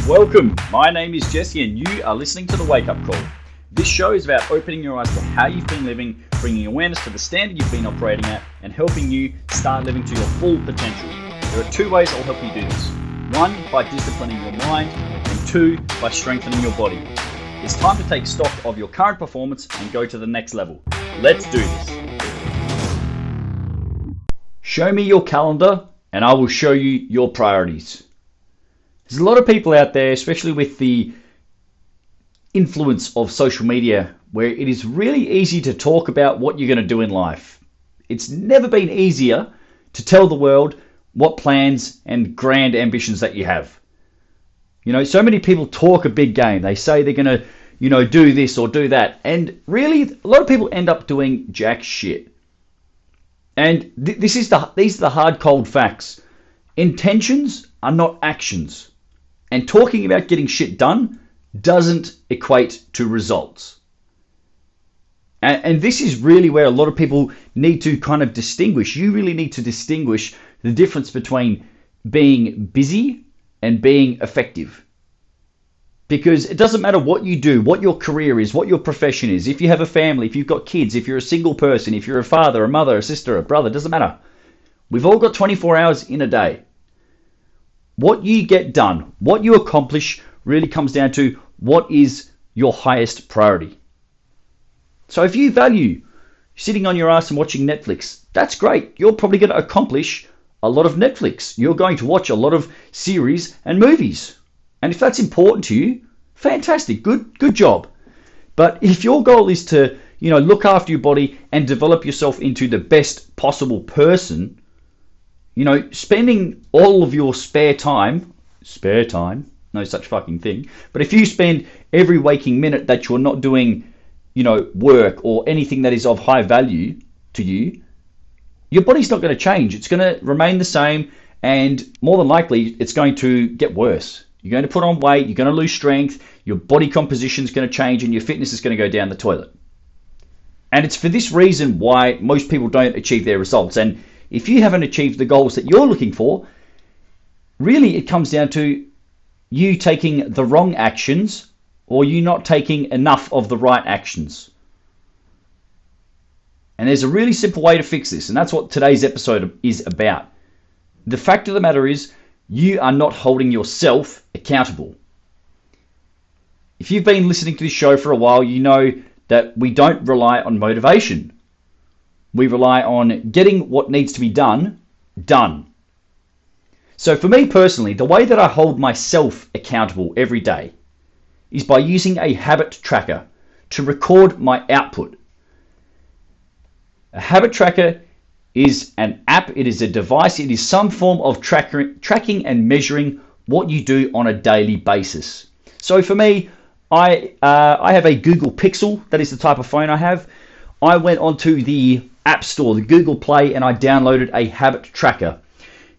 Welcome, my name is Jesse and you are listening to The Wake Up Call. This show is about opening your eyes to how you've been living, bringing awareness to the standard you've been operating at, and helping you start living to your full potential. There are two ways I'll help you do this. One, by disciplining your mind, and two, by strengthening your body. It's time to take stock of your current performance and go to the next level. Let's do this. Show me your calendar and I will show you your priorities. There's a lot of people out there, especially with the influence of social media, where it is really easy to talk about what you're going to do in life. It's never been easier to tell the world what plans and grand ambitions that you have. You know, so many people talk a big game. They say they're going to, do this or do that. And really, a lot of people end up doing jack shit. And these are the hard, cold facts. Intentions are not actions. And talking about getting shit done doesn't equate to results. And this is really where a lot of people need to kind of distinguish. You really need to distinguish the difference between being busy and being effective. Because it doesn't matter what you do, what your career is, what your profession is. If you have a family, if you've got kids, if you're a single person, if you're a father, a mother, a sister, a brother, it doesn't matter. We've all got 24 hours in a day. What you get done, what you accomplish, really comes down to what is your highest priority. So if you value sitting on your ass and watching Netflix, that's great. You're probably going to accomplish a lot of Netflix. You're going to watch a lot of series and movies. And if that's important to you, fantastic, good job. But if your goal is to, look after your body and develop yourself into the best possible person, spending all of your spare time, no such fucking thing, but if you spend every waking minute that you're not doing, work or anything that is of high value to you, your body's not going to change. It's going to remain the same, and more than likely, it's going to get worse. You're going to put on weight, you're going to lose strength, your body composition is going to change, and your fitness is going to go down the toilet. And it's for this reason why most people don't achieve their results. And if you haven't achieved the goals that you're looking for, really it comes down to you taking the wrong actions or you not taking enough of the right actions. And there's a really simple way to fix this, and that's what today's episode is about. The fact of the matter is, you are not holding yourself accountable. If you've been listening to this show for a while, you know that we don't rely on motivation. We rely on getting what needs to be done. So for me personally, the way that I hold myself accountable every day is by using a habit tracker to record my output. A habit tracker is an app, it is a device, it is some form of tracking and measuring what you do on a daily basis. So for me, I have a Google Pixel, that is the type of phone I have. I went onto the App Store, the Google Play, and I downloaded a habit tracker.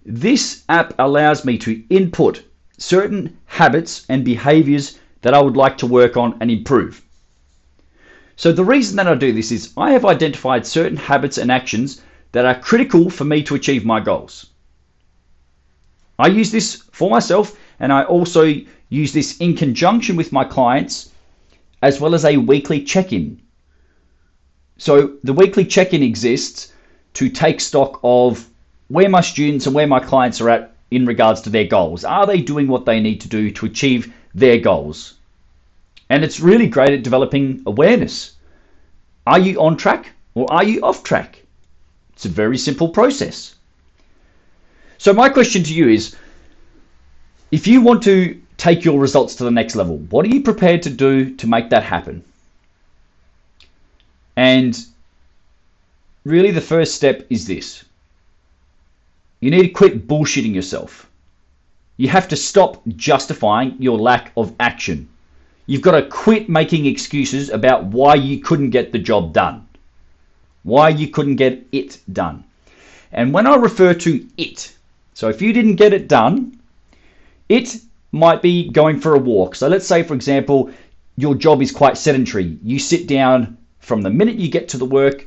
This app allows me to input certain habits and behaviors that I would like to work on and improve. So the reason that I do this is I have identified certain habits and actions that are critical for me to achieve my goals. I use this for myself, and I also use this in conjunction with my clients, as well as a weekly check-in. So the weekly check-in exists to take stock of where my students and where my clients are at in regards to their goals. Are they doing what they need to do to achieve their goals? And it's really great at developing awareness. Are you on track or are you off track? It's a very simple process. So my question to you is, if you want to take your results to the next level, what are you prepared to do to make that happen? And really the first step is this. You need to quit bullshitting yourself. You have to stop justifying your lack of action. You've got to quit making excuses about why you couldn't get the job done. Why you couldn't get it done. And when I refer to it, so if you didn't get it done, it might be going for a walk. So let's say, for example, your job is quite sedentary. You sit down from the minute you get to work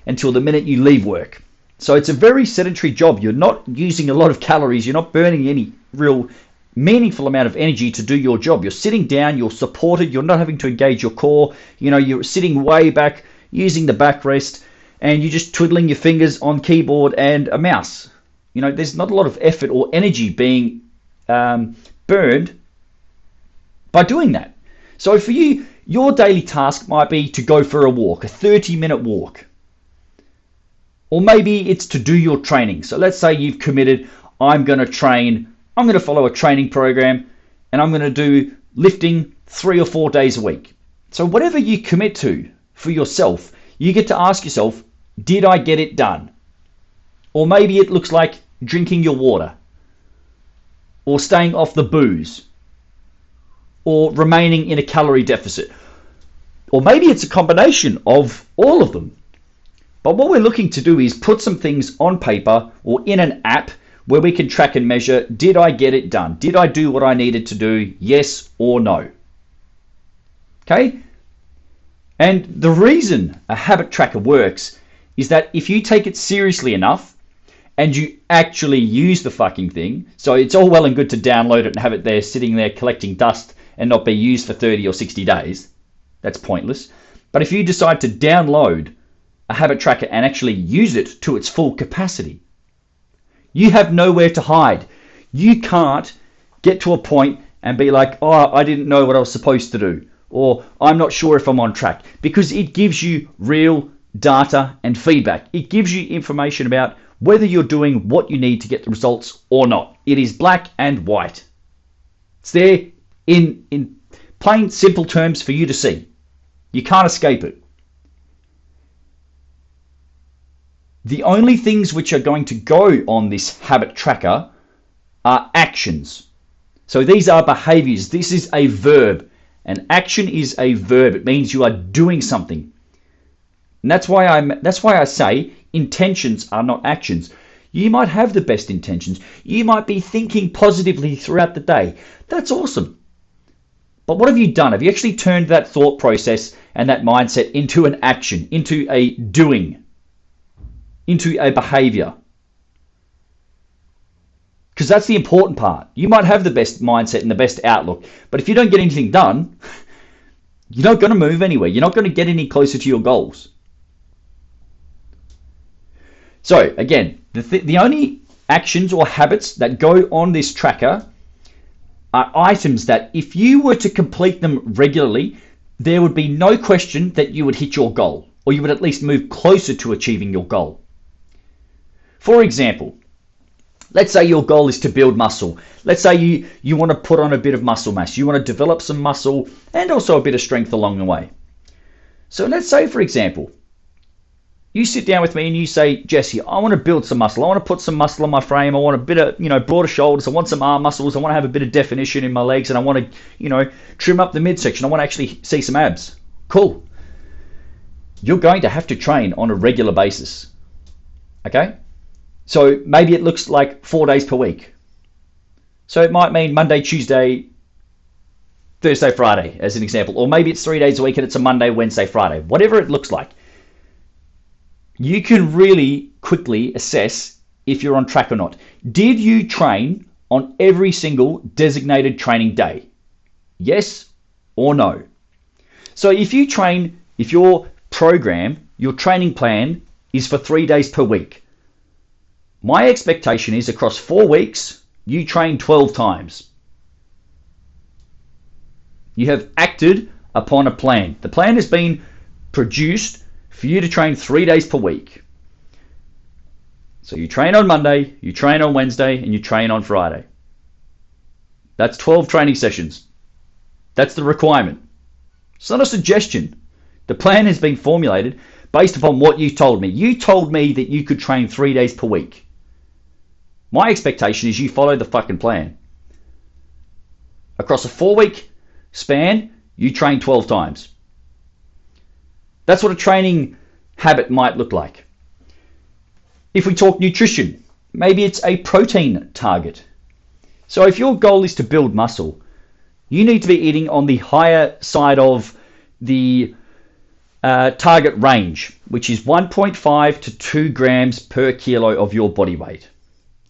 until the minute you leave work. So it's a very sedentary job. You're not using a lot of calories. You're not burning any real meaningful amount of energy to do your job. You're sitting down, you're supported, you're not having to engage your core, you're sitting way back, using the backrest, and you're just twiddling your fingers on keyboard and a mouse. There's not a lot of effort or energy being burned by doing that. So for you, your daily task might be to go for a walk, a 30-minute walk. Or maybe it's to do your training. So let's say you've committed, I'm going to follow a training program, and I'm going to do lifting 3 or 4 days a week. So whatever you commit to for yourself, you get to ask yourself, did I get it done? Or maybe it looks like drinking your water, or staying off the booze, or remaining in a calorie deficit. Or maybe it's a combination of all of them. But what we're looking to do is put some things on paper or in an app where we can track and measure, did I get it done? Did I do what I needed to do? Yes or no? Okay? And the reason a habit tracker works is that if you take it seriously enough and you actually use the fucking thing, so it's all well and good to download it and have it there sitting there collecting dust and not be used for 30 or 60 days, that's pointless. But if you decide to download a habit tracker and actually use it to its full capacity, you have nowhere to hide. You can't get to a point and be like, oh, I didn't know what I was supposed to do, or I'm not sure if I'm on track, because it gives you real data and feedback. It gives you information about whether you're doing what you need to get the results or not. It is black and white. It's there in plain, simple terms for you to see. You can't escape it. The only things which are going to go on this habit tracker are actions. So these are behaviors. This is a verb. An action is a verb. It means you are doing something. And that's why I say intentions are not actions. You might have the best intentions. You might be thinking positively throughout the day. That's awesome. But what have you done? Have you actually turned that thought process and that mindset into an action, into a doing, into a behavior? Because that's the important part. You might have the best mindset and the best outlook, but if you don't get anything done, you're not going to move anywhere. You're not going to get any closer to your goals. So again, the only actions or habits that go on this tracker are items that if you were to complete them regularly, there would be no question that you would hit your goal, or you would at least move closer to achieving your goal. For example, let's say your goal is to build muscle. Let's say you want to put on a bit of muscle mass. You want to develop some muscle and also a bit of strength along the way. So let's say, for example, you sit down with me and you say, Jesse, I want to build some muscle. I want to put some muscle on my frame. I want a bit of, broader shoulders. I want some arm muscles. I want to have a bit of definition in my legs, and I want to, trim up the midsection. I want to actually see some abs. Cool. You're going to have to train on a regular basis. Okay? So maybe it looks like 4 days per week. So it might mean Monday, Tuesday, Thursday, Friday, as an example. Or maybe it's 3 days a week and it's a Monday, Wednesday, Friday. Whatever it looks like. You can really quickly assess if you're on track or not. Did you train on every single designated training day? Yes or no? So if your program, your training plan is for 3 days per week, my expectation is across 4 weeks, you train 12 times. You have acted upon a plan. The plan has been produced for you to train 3 days per week. So you train on Monday, you train on Wednesday, and you train on Friday. That's 12 training sessions. That's the requirement. It's not a suggestion. The plan has been formulated based upon what you told me. You told me that you could train 3 days per week. My expectation is you follow the fucking plan. Across a 4-week span, you train 12 times. That's what a training habit might look like. If we talk nutrition, maybe it's a protein target. So if your goal is to build muscle, you need to be eating on the higher side of the target range, which is 1.5 to 2 grams per kilo of your body weight.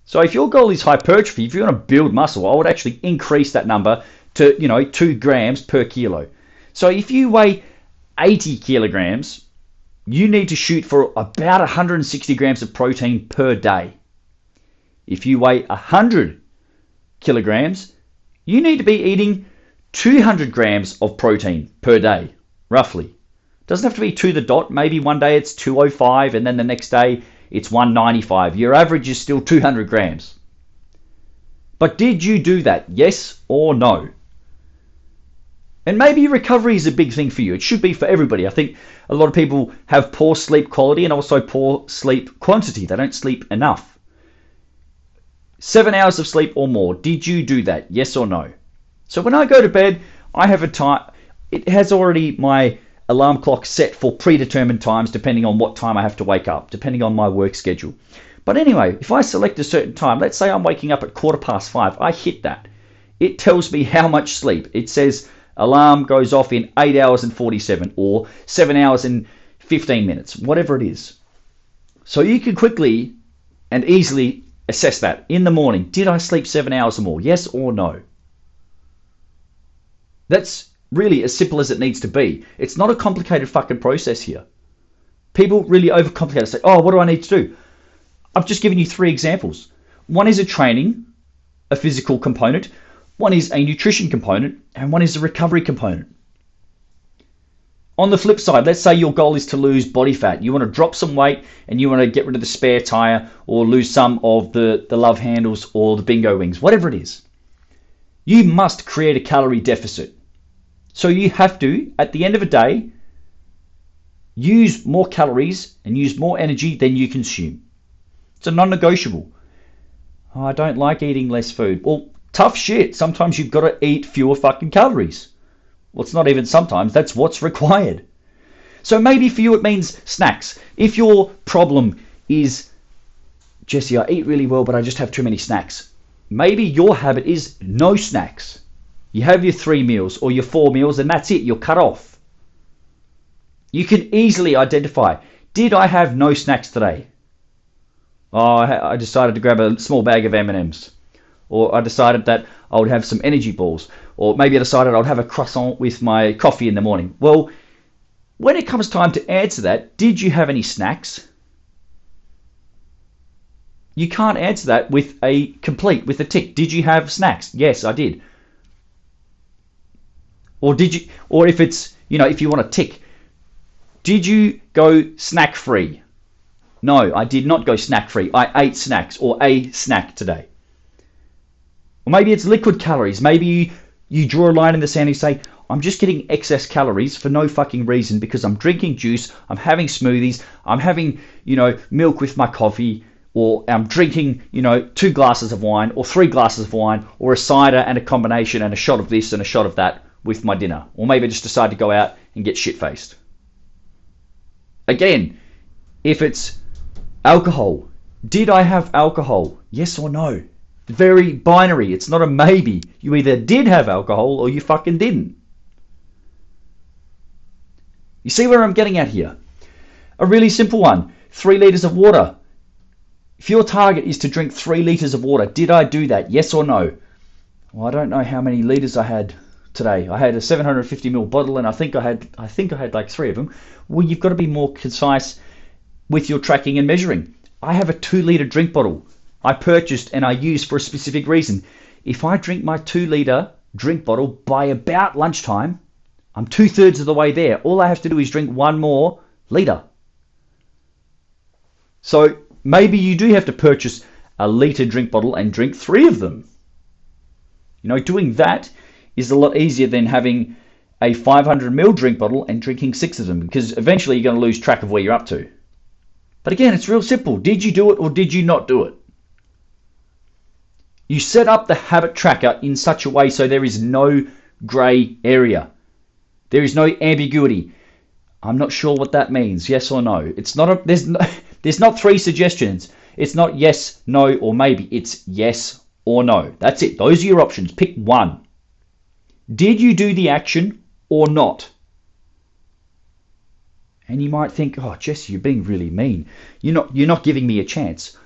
So if your goal is hypertrophy, if you want to build muscle, I would actually increase that number to, 2 grams per kilo. So if you weigh 80 kilograms, you need to shoot for about 160 grams of protein per day. If you weigh 100 kilograms, you need to be eating 200 grams of protein per day, roughly. Doesn't have to be to the dot. Maybe one day it's 205 and then the next day it's 195. Your average is still 200 grams. But did you do that? Yes or no? And maybe recovery is a big thing for you. It should be for everybody. I think a lot of people have poor sleep quality and also poor sleep quantity. They don't sleep enough. 7 hours of sleep or more. Did you do that? Yes or no? So when I go to bed, I have a time. It has already my alarm clock set for predetermined times depending on what time I have to wake up, depending on my work schedule. But anyway, if I select a certain time, let's say I'm waking up at 5:15, I hit that. It tells me how much sleep. It says alarm goes off in 8 hours and 47 or 7 hours and 15 minutes, whatever it is. So you can quickly and easily assess that in the morning. Did I sleep 7 hours or more? Yes or no? That's really as simple as it needs to be. It's not a complicated fucking process here. People really overcomplicate it. Say, oh, what do I need to do? I've just given you 3 examples. One is a training, a physical component. One is a nutrition component, and one is a recovery component. On the flip side, let's say your goal is to lose body fat. You want to drop some weight and you want to get rid of the spare tire or lose some of the love handles or the bingo wings, whatever it is. You must create a calorie deficit. So you have to, at the end of a day, use more calories and use more energy than you consume. It's a non-negotiable. Oh, I don't like eating less food. Well, tough shit. Sometimes you've got to eat fewer fucking calories. Well, it's not even sometimes. That's what's required. So maybe for you it means snacks. If your problem is, Jesse, I eat really well, but I just have too many snacks. Maybe your habit is no snacks. You have your 3 meals or your 4 meals and that's it. You're cut off. You can easily identify, did I have no snacks today? Oh, I decided to grab a small bag of M&Ms. Or I decided that I would have some energy balls. Or maybe I decided I would have a croissant with my coffee in the morning. Well, when it comes time to answer that, did you have any snacks? You can't answer that with a tick. Did you have snacks? Yes, I did. Or did you, or if it's, if you want to tick, did you go snack free? No, I did not go snack free. I ate snacks or a snack today. Or maybe it's liquid calories. Maybe you draw a line in the sand and you say, I'm just getting excess calories for no fucking reason because I'm drinking juice, I'm having smoothies, I'm having, milk with my coffee, or I'm drinking, 2 glasses of wine or 3 glasses of wine or a cider and a combination and a shot of this and a shot of that with my dinner. Or maybe I just decide to go out and get shit-faced. Again, if it's alcohol, did I have alcohol? Yes or no? Very binary. It's not a maybe. You either did have alcohol or you fucking didn't. You see where I'm getting at here? A really simple one. 3 liters of water. If your target is to drink 3 liters of water, did I do that? Yes or no? Well, I don't know how many liters I had today. I had a 750ml bottle and I think I had like 3 of them. Well, you've got to be more concise with your tracking and measuring. I have a 2-liter drink bottle I purchased and I use for a specific reason. If I drink my 2-liter drink bottle by about lunchtime, I'm 2/3 of the way there. All I have to do is drink 1 more liter. So maybe you do have to purchase a liter drink bottle and drink 3 of them. Doing that is a lot easier than having a 500ml drink bottle and drinking 6 of them, because eventually you're going to lose track of where you're up to. But again, it's real simple. Did you do it or did you not do it? You set up the habit tracker in such a way so there is no grey area. There is no ambiguity. I'm not sure what that means, yes or no. There's not 3 suggestions. It's not yes, no, or maybe. It's yes or no. That's it. Those are your options. Pick one. Did you do the action or not? And you might think, oh, Jesse, you're being really mean. You're not giving me a chance.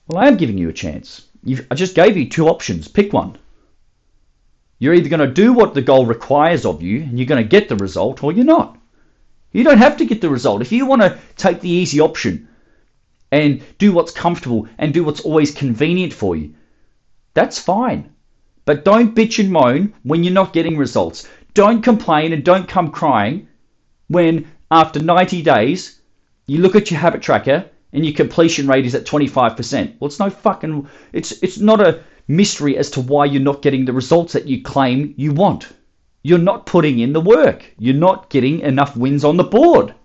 Well, I am giving you a chance. I just gave you two options. Pick one. You're either going to do what the goal requires of you and you're going to get the result, or you're not. You don't have to get the result. If you want to take the easy option and do what's comfortable and do what's always convenient for you, that's fine. But don't bitch and moan when you're not getting results. Don't complain and don't come crying when after 90 days you look at your habit tracker and your completion rate is at 25%. Well, it's not a mystery as to why you're not getting the results that you claim you want. You're not putting in the work. You're not getting enough wins on the board.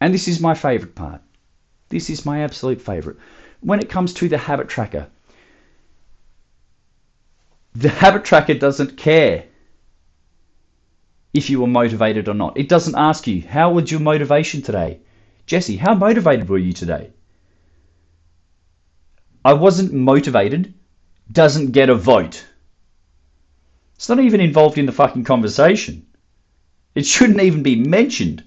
And this is my favorite part. This is my absolute favorite. When it comes to the habit tracker doesn't care if you were motivated or not. It doesn't ask you, how was your motivation today? Jesse, how motivated were you today? I wasn't motivated doesn't get a vote. It's not even involved in the fucking conversation. It shouldn't even be mentioned.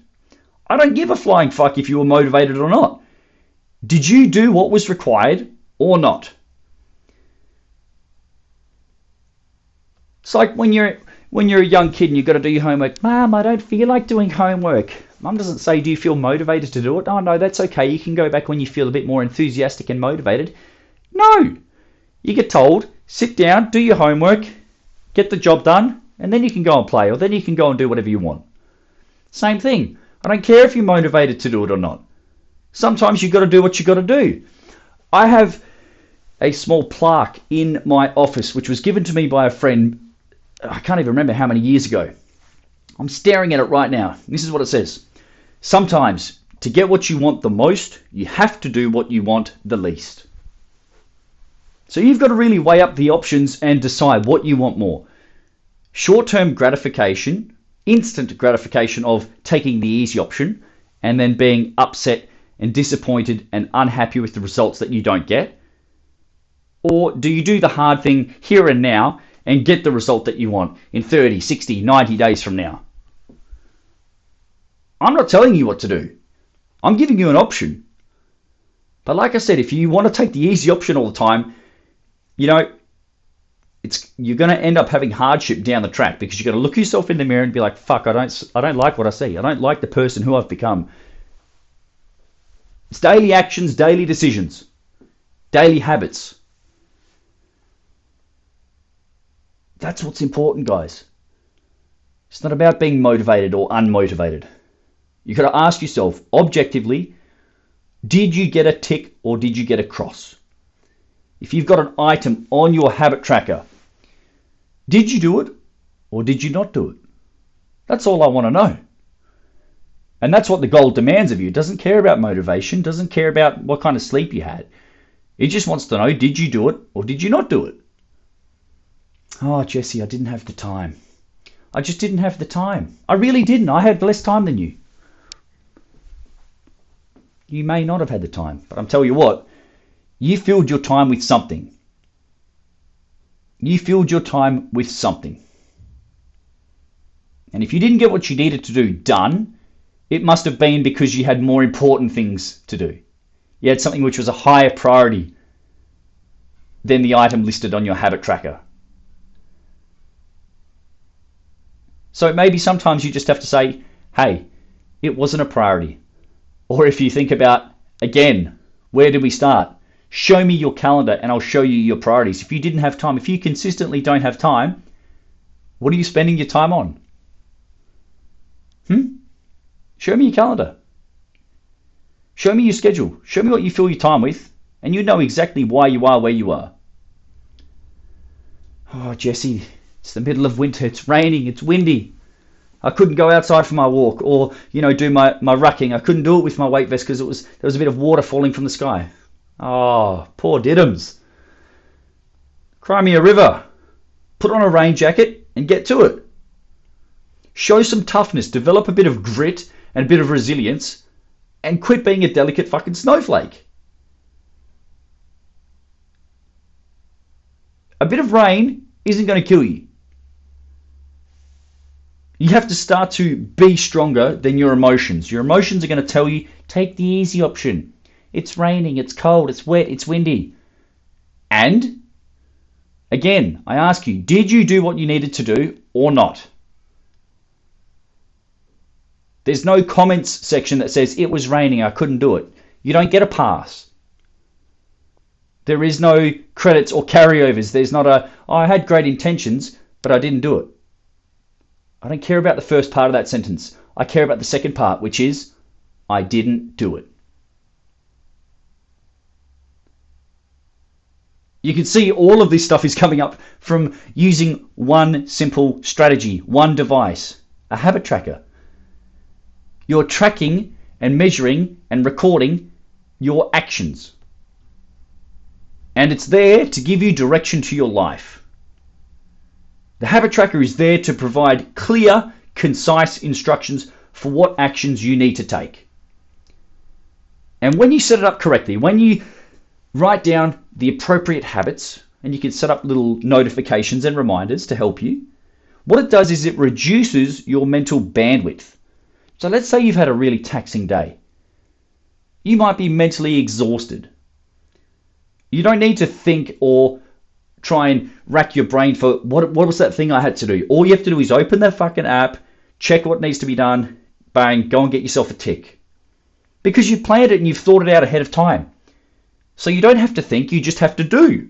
I don't give a flying fuck if you were motivated or not. Did you do what was required or not? It's like when you're a young kid and you've got to do your homework. Mom, I don't feel like doing homework. Mum doesn't say, do you feel motivated to do it? Oh, no, that's okay. You can go back when you feel a bit more enthusiastic and motivated. No. You get told, sit down, do your homework, get the job done, and then you can go and play, or then you can go and do whatever you want. Same thing. I don't care if you're motivated to do it or not. Sometimes you've got to do what you've got to do. I have a small plaque in my office, which was given to me by a friend, I can't even remember how many years ago. I'm staring at it right now. This is what it says. Sometimes, to get what you want the most, you have to do what you want the least. So you've got to really weigh up the options and decide what you want more. Short-term gratification, instant gratification of taking the easy option, and then being upset and disappointed and unhappy with the results that you don't get? Or do you do the hard thing here and now and get the result that you want in 30, 60, 90 days from now? I'm not telling you what to do. I'm giving you an option. But like I said, if you want to take the easy option all the time, you're going to end up having hardship down the track, because you've got to look yourself in the mirror and be like, fuck, I don't like what I see. I don't like the person who I've become. It's daily actions, daily decisions, daily habits. That's what's important, guys. It's not about being motivated or unmotivated. You've got to ask yourself, objectively, did you get a tick or did you get a cross? If you've got an item on your habit tracker, did you do it or did you not do it? That's all I want to know. And that's what the goal demands of you. It doesn't care about motivation, doesn't care about what kind of sleep you had. It just wants to know, did you do it or did you not do it? Oh, Jesse, I didn't have the time. I just didn't have the time. I really didn't. I had less time than you. You may not have had the time, but I'm telling you what, you filled your time with something. You filled your time with something. And if you didn't get what you needed to do done, it must have been because you had more important things to do. You had something which was a higher priority than the item listed on your habit tracker. So maybe sometimes you just have to say, hey, it wasn't a priority. Or if you think about, again, where did we start? Show me your calendar and I'll show you your priorities. If you didn't have time, if you consistently don't have time, what are you spending your time on? Show me your calendar. Show me your schedule. Show me what you fill your time with, and you know exactly why you are where you are. Oh, Jesse, it's the middle of winter. It's raining. It's windy. I couldn't go outside for my walk or, do my rucking. I couldn't do it with my weight vest because there was a bit of water falling from the sky. Oh, poor diddums. Cry me a river. Put on a rain jacket and get to it. Show some toughness. Develop a bit of grit and a bit of resilience and quit being a delicate fucking snowflake. A bit of rain isn't going to kill you. You have to start to be stronger than your emotions. Your emotions are going to tell you, take the easy option. It's raining, it's cold, it's wet, it's windy. And, again, I ask you, did you do what you needed to do or not? There's no comments section that says, it was raining, I couldn't do it. You don't get a pass. There is no credits or carryovers. There's not I had great intentions, but I didn't do it. I don't care about the first part of that sentence. I care about the second part, which is, I didn't do it. You can see all of this stuff is coming up from using one simple strategy, one device, a habit tracker. You're tracking and measuring and recording your actions. And it's there to give you direction to your life. The habit tracker is there to provide clear, concise instructions for what actions you need to take. And when you set it up correctly, when you write down the appropriate habits, and you can set up little notifications and reminders to help you, what it does is it reduces your mental bandwidth. So let's say you've had a really taxing day. You might be mentally exhausted. You don't need to think or try and rack your brain for what was that thing I had to do. All you have to do is open that fucking app, check what needs to be done, bang, go and get yourself a tick. Because you've planned it and you've thought it out ahead of time. So you don't have to think, you just have to do.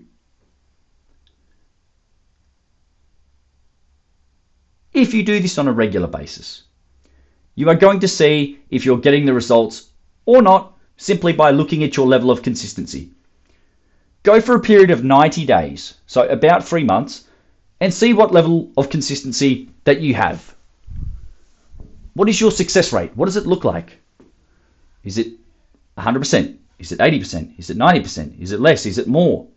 If you do this on a regular basis, you are going to see if you're getting the results or not simply by looking at your level of consistency. Go for a period of 90 days, so about 3 months, and see what level of consistency that you have. What is your success rate? What does it look like? Is it 100%? Is it 80%? Is it 90%? Is it less? Is it more?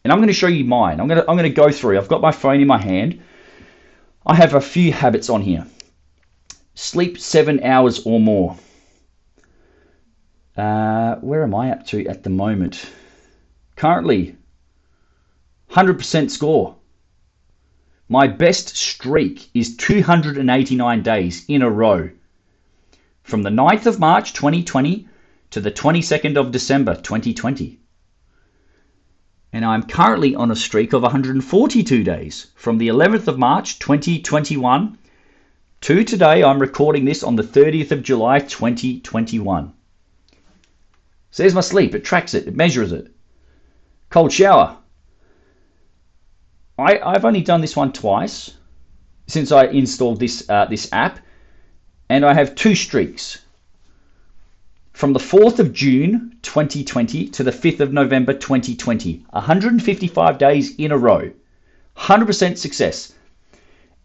And I'm going to show you mine. I'm going to go through. I've got my phone in my hand. I have a few habits on here. Sleep 7 hours or more. Where am I up to at the moment? Currently, 100% score. My best streak is 289 days in a row. From the 9th of March 2020 to the 22nd of December 2020. And I'm currently on a streak of 142 days. From the 11th of March 2021 to today, I'm recording this on the 30th of July 2021. So there's my sleep. It tracks it. It measures it. Cold shower. I've only done this one twice since I installed this app, and I have 2 streaks. From the 4th of June 2020 to the 5th of November 2020, 155 days in a row, 100% success.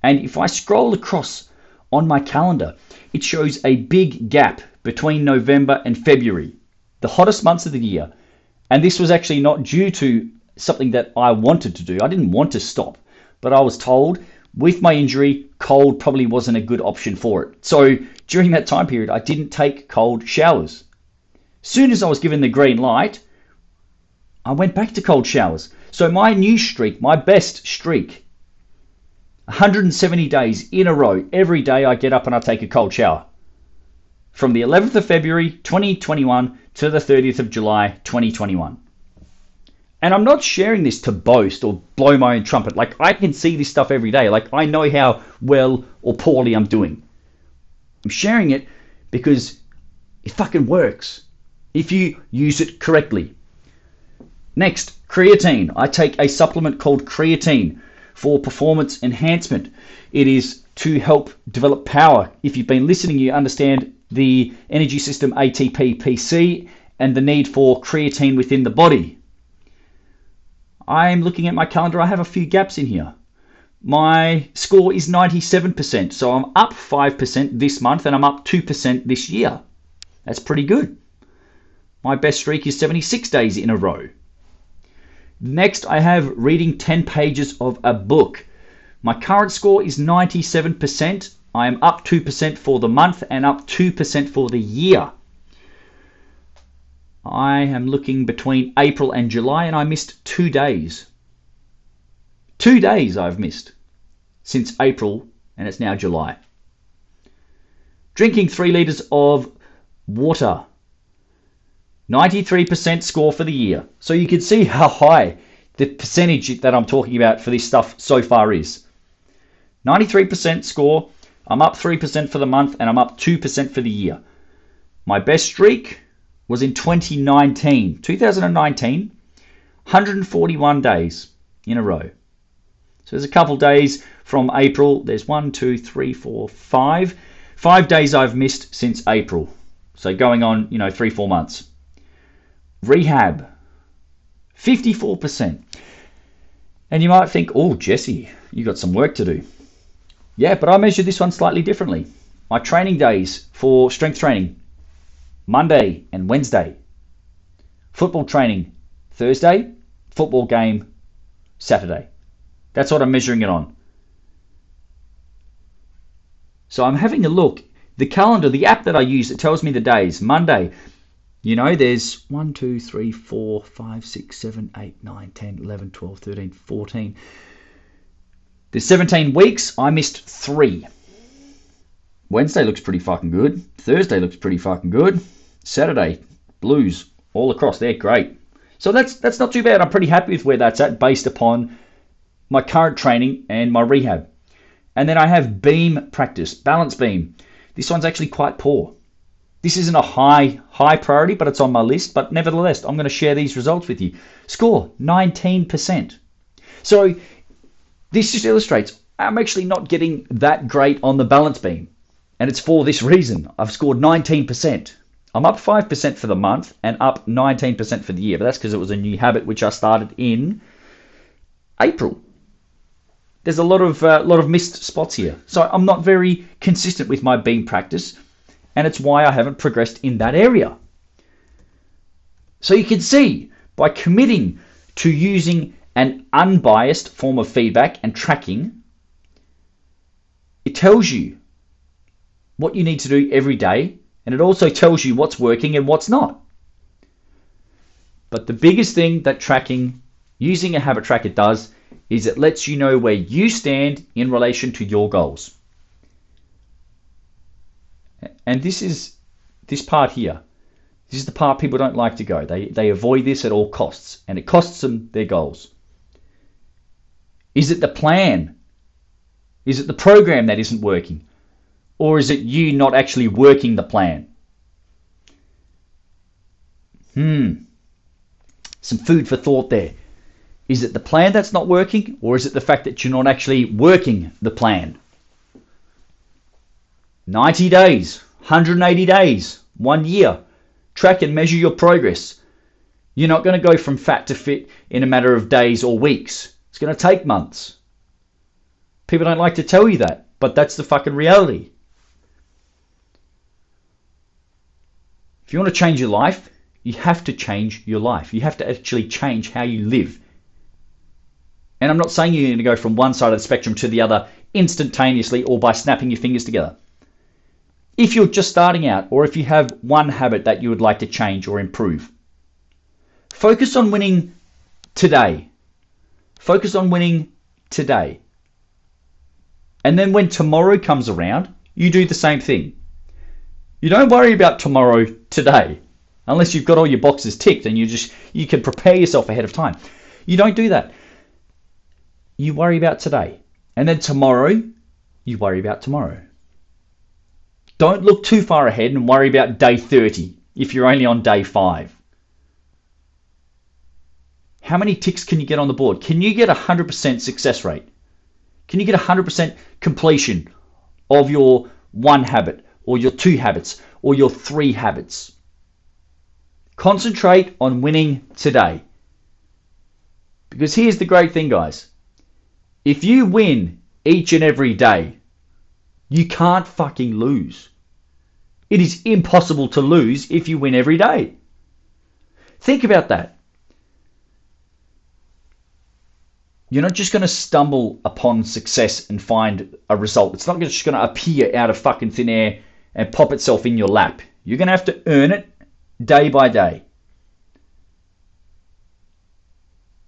And if I scroll across on my calendar, it shows a big gap between November and February, the hottest months of the year. And this was actually not due to something that I wanted to do. I didn't want to stop, but I was told with my injury, cold probably wasn't a good option for it. So during that time period, I didn't take cold showers. Soon as I was given the green light, I went back to cold showers. So my new streak, my best streak, 170 days in a row, every day I get up and I take a cold shower. From the 11th of February 2021 to the 30th of July 2021. And I'm not sharing this to boast or blow my own trumpet. Like, I can see this stuff every day. Like, I know how well or poorly I'm doing. I'm sharing it because it fucking works if you use it correctly. Next, creatine. I take a supplement called creatine for performance enhancement. It is to help develop power. If you've been listening, you understand the energy system ATP-PC and the need for creatine within the body. I'm looking at my calendar. I have a few gaps in here. My score is 97%, so I'm up 5% this month and I'm up 2% this year. That's pretty good. My best streak is 76 days in a row. Next, I have reading 10 pages of a book. My current score is 97%. I am up 2% for the month and up 2% for the year. I am looking between April and July, and I missed 2 days. 2 days I've missed since April, and it's now July. Drinking 3 litres of water. 93% score for the year. So you can see how high the percentage that I'm talking about for this stuff so far is. 93% score. I'm up 3% for the month and I'm up 2% for the year. My best streak was in 2019, 141 days in a row. So there's a couple days from April. There's 5 days I've missed since April. So going on, 3-4 months. Rehab, 54%. And you might think, oh, Jesse, you got some work to do. Yeah, but I measured this one slightly differently. My training days for strength training, Monday and Wednesday. Football training, Thursday. Football game, Saturday. That's what I'm measuring it on. So I'm having a look. The calendar, the app that I use, it tells me the days. Monday, there's 1, 2, 3, 4, 5, 6, 7, 8, 9, 10, 11, 12, 13, 14. There's 17 weeks. I missed 3. Wednesday looks pretty fucking good. Thursday looks pretty fucking good. Saturday, blues all across there. Great. So that's not too bad. I'm pretty happy with where that's at based upon my current training and my rehab. And then I have beam practice, balance beam. This one's actually quite poor. This isn't a high priority, but it's on my list. But nevertheless, I'm going to share these results with you. Score, 19%. So this just illustrates I'm actually not getting that great on the balance beam. And it's for this reason. I've scored 19%. I'm up 5% for the month and up 19% for the year. But that's because it was a new habit which I started in April. There's a lot of missed spots here. So I'm not very consistent with my beam practice. And it's why I haven't progressed in that area. So you can see, by committing to using an unbiased form of feedback and tracking, it tells you what you need to do every day, and it also tells you what's working and what's not. But the biggest thing that tracking, using a habit tracker does, is it lets you know where you stand in relation to your goals. And this part here, this is the part people don't like to go. They avoid this at all costs, and it costs them their goals. Is it the plan? Is it the program that isn't working? Or is it you not actually working the plan? Some food for thought there. Is it the plan that's not working, or is it the fact that you're not actually working the plan? 90 days, 180 days, 1 year. Track and measure your progress. You're not going to go from fat to fit in a matter of days or weeks. It's going to take months. People don't like to tell you that, but that's the fucking reality. If you want to change your life, you have to change your life. You have to actually change how you live. And I'm not saying you're going to go from one side of the spectrum to the other instantaneously or by snapping your fingers together. If you're just starting out, or if you have one habit that you would like to change or improve, focus on winning today. Focus on winning today. And then when tomorrow comes around, you do the same thing. You don't worry about tomorrow today, unless you've got all your boxes ticked and you can prepare yourself ahead of time. You don't do that. You worry about today. And then tomorrow, you worry about tomorrow. Don't look too far ahead and worry about day 30 if you're only on day 5. How many ticks can you get on the board? Can you get 100% success rate? Can you get 100% completion of your 1 habit or your 2 habits or your 3 habits? Concentrate on winning today. Because here's the great thing, guys. If you win each and every day, you can't fucking lose. It is impossible to lose if you win every day. Think about that. You're not just going to stumble upon success and find a result. It's not just going to appear out of fucking thin air and pop itself in your lap. You're going to have to earn it day by day.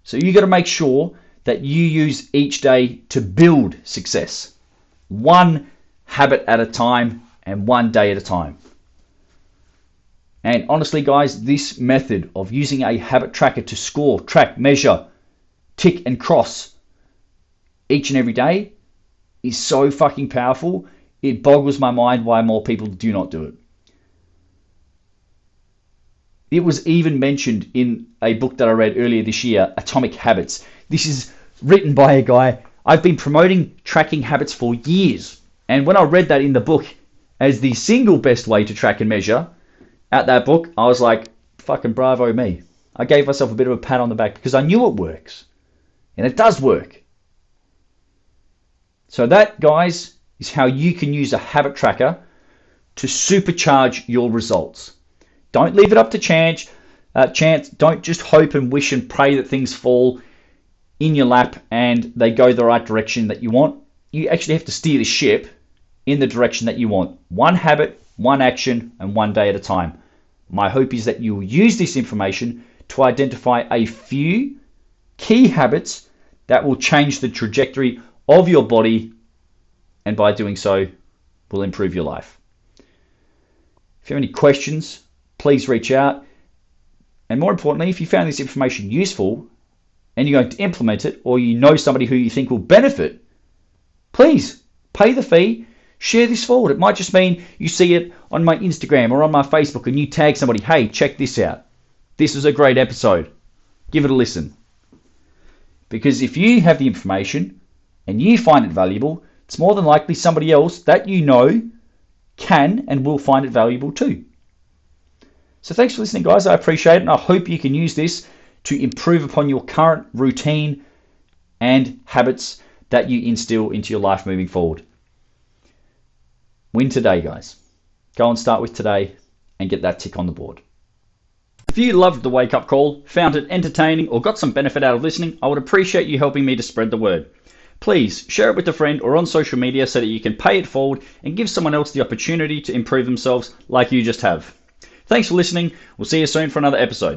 So you got to make sure that you use each day to build success. 1 habit at a time and 1 day at a time. And honestly, guys, this method of using a habit tracker to score, track, measure, tick and cross each and every day is so fucking powerful. It boggles my mind why more people do not do it. It was even mentioned in a book that I read earlier this year, Atomic Habits. This is written by a guy. I've been promoting tracking habits for years. And when I read that in the book as the single best way to track and measure at that book, I was like, fucking bravo me. I gave myself a bit of a pat on the back because I knew it works. And it does work. So that, guys, is how you can use a habit tracker to supercharge your results. Don't leave it up to chance. Don't just hope and wish and pray that things fall in your lap and they go the right direction that you want. You actually have to steer the ship in the direction that you want. One habit, one action, and one day at a time. My hope is that you will use this information to identify a few key habits that will change the trajectory of your body, and by doing so, will improve your life. If you have any questions, please reach out. And more importantly, if you found this information useful and you're going to implement it, or you know somebody who you think will benefit, please pay the fee, share this forward. It might just mean you see it on my Instagram or on my Facebook and you tag somebody, hey, check this out. This was a great episode. Give it a listen. Because if you have the information and you find it valuable, it's more than likely somebody else that you know can and will find it valuable too. So thanks for listening, guys. I appreciate it, and I hope you can use this to improve upon your current routine and habits that you instill into your life moving forward. Win today, guys. Go and start with today and get that tick on the board. If you loved the Wake Up Call, found it entertaining, or got some benefit out of listening, I would appreciate you helping me to spread the word. Please share it with a friend or on social media so that you can pay it forward and give someone else the opportunity to improve themselves like you just have. Thanks for listening. We'll see you soon for another episode.